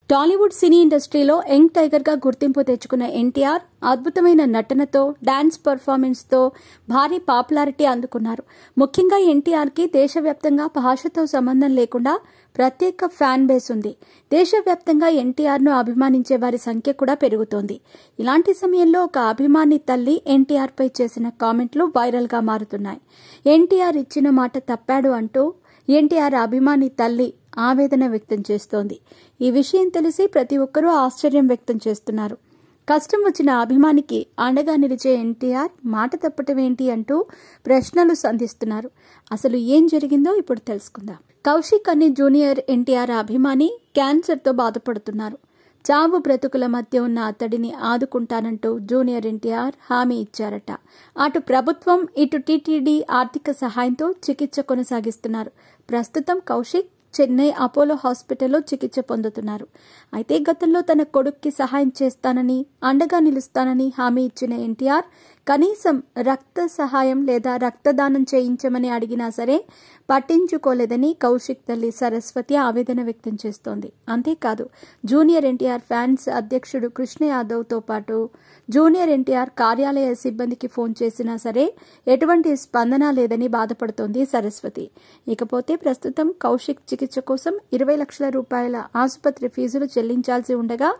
టాలీవుడ్ సినీ ఇండస్ట్రీలో young tiger గా గుర్తింపు తెచ్చుకున్న ఎన్టీఆర్ అద్భుతమైన నటనతో డాన్స్ పర్ఫార్మెన్స్ తో భారీ పాపులారిటీ అందుకున్నారు. ముఖ్యంగా ఎన్టీఆర్ కి దేశవ్యాప్తంగా భాషతో సంబంధం లేకుండా ప్రత్యేక ఫ్యాన్ బేస్ ఉంది. దేశవ్యాప్తంగా ఎన్టీఆర్ ను అభిమానించే వారి సంఖ్య కూడా పెరుగుతోంది. ఇలాంటి సమయంలో ఒక అభిమాని తల్లి ఎన్టీఆర్ పై చేసిన కామెంట్లు వైరల్ గా మారుతున్నాయి. ఎన్టీఆర్ ఇచ్చిన మాట తప్పాడు అంటూ ఎన్టీఆర్ అభిమాని తల్లి ఆవేదన వ్యక్తం చేస్తోంది. ఈ విషయం తెలిసి ప్రతి ఒక్కరూ ఆశ్చర్యం వ్యక్తం చేస్తున్నారు. కష్టం వచ్చిన అభిమానికి అండగా నిలిచే ఎన్టీఆర్ మాట తప్పటం ఏంటి అంటూ ప్రశ్నలు సంధిస్తున్నారు. అసలు ఏం జరిగిందో ఇప్పుడు తెలుసుకుందాం. కౌశిక్ అనే జూనియర్ ఎన్టీఆర్ అభిమాని క్యాన్సర్తో బాధపడుతున్నారు. చావు బ్రతుకుల మధ్య ఉన్న అతడిని ఆదుకుంటానంటూ జూనియర్ ఎన్టీఆర్ హామీ ఇచ్చారట. అటు ప్రభుత్వం ఇటు టీటీడీ ఆర్థిక సహాయంతో చికిత్స కొనసాగిస్తున్నారు. ప్రస్తుతం కౌశిక్ చెన్నై అపోలో హాస్పిటల్లో చికిత్స పొందుతున్నారు. అయితే గతంలో తన కొడుక్కి సహాయం చేస్తానని అండగా నిలుస్తానని హామీ ఇచ్చిన ఎన్టీఆర్ కనీసం రక్త సహాయం లేదా రక్తదానం చేయించమని అడిగినా సరే పట్టించుకోలేదని కౌశిక్ తల్లి సరస్వతి ఆవేదన వ్యక్తం చేస్తోంది. అంతేకాదు జూనియర్ ఎన్టీఆర్ ఫ్యాన్స్ అధ్యక్షుడు కృష్ణ యాదవ్ తో పాటు జూనియర్ ఎన్టీఆర్ కార్యాలయ సిబ్బందికి ఫోన్ చేసినా సరే ఎటువంటి స్పందన లేదని బాధపడుతోంది సరస్వతి. ఇకపోతే ప్రస్తుతం కౌశిక్ చికిత్స కోసం 20 లక్షల రూపాయల ఆసుపత్రి ఫీజులు చెల్లించాల్సి ఉండగా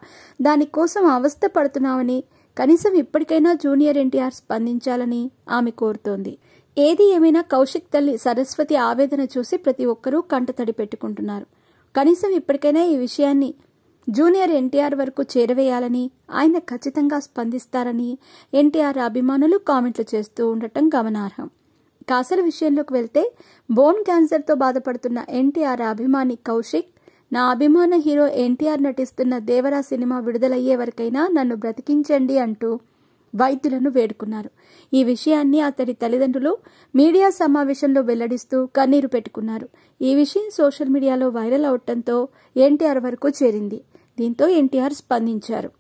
దానికోసం అవస్థ పడుతున్నామని కనీసం ఇప్పటికైనా జూనియర్ ఎన్టీఆర్ స్పందించాలని ఆమె కోరుతోంది. ఏది ఏమైనా కౌశిక్ తల్లి సరస్వతి ఆవేదన చూసి ప్రతి ఒక్కరూ కంటతడి పెట్టుకుంటున్నారు. కనీసం ఇప్పటికైనా ఈ విషయాన్ని జూనియర్ ఎన్టీఆర్ వరకు చేరవేయాలని, ఆయన ఖచ్చితంగా స్పందిస్తారని ఎన్టీఆర్ అభిమానులు కామెంట్లు చేస్తూ ఉండటం గమనార్హం. అసలు విషయంలోకి వెళ్తే బోన్ క్యాన్సర్తో బాధపడుతున్న ఎన్టీఆర్ అభిమాని కౌశిక్ నా అభిమాన హీరో ఎన్టీఆర్ నటిస్తున్న దేవరా సినిమా విడుదలయ్యే వరకైనా నన్ను బ్రతికించండి అంటూ వైద్యులను వేడుకున్నారు. ఈ విషయాన్ని అతడి తల్లిదండ్రులు మీడియా సమావేశంలో వెల్లడిస్తూ కన్నీరు పెట్టుకున్నారు. ఈ విషయం సోషల్ మీడియాలో వైరల్ అవడంతో ఎన్టీఆర్ వరకు చేరింది. దీంతో ఎన్టీఆర్ స్పందించారు.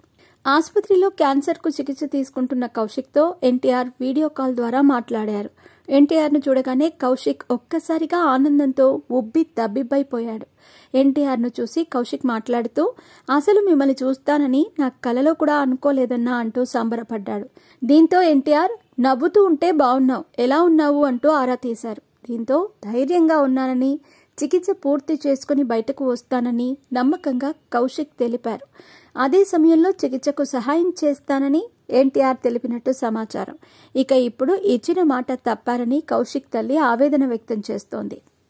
ఆసుపత్రిలో క్యాన్సర్కు చికిత్స తీసుకుంటున్న కౌశిక్తో ఎన్టీఆర్ వీడియో కాల్ ద్వారా మాట్లాడారు. ఎన్టీఆర్ను చూడగానే కౌశిక్ ఒక్కసారిగా ఆనందంతో ఉబ్బి తబ్బిబ్బైపోయాడు. ఎన్టీఆర్ను చూసి కౌశిక్ మాట్లాడుతూ అసలు మిమ్మల్ని చూస్తానని నా కలలో కూడా అనుకోలేదన్నా అంటూ సంబరపడ్డాడు. దీంతో ఎన్టీఆర్ నవ్వుతూ ఉంటే బాగున్నావు, ఎలా ఉన్నావు అంటూ ఆరా తీశారు. దీంతో ధైర్యంగా ఉన్నానని, చికిత్స పూర్తి చేసుకుని బయటకు వస్తానని నమ్మకంగా కౌశిక్ తెలిపారు. అదే సమయంలో చికిత్సకు సహాయం చేస్తానని ఎన్టీఆర్ తెలిపినట్టు సమాచారం. ఇక ఇప్పుడు ఇచ్చిన మాట తప్పారని కౌశిక్ తల్లి ఆవేదన వ్యక్తం చేస్తోంది.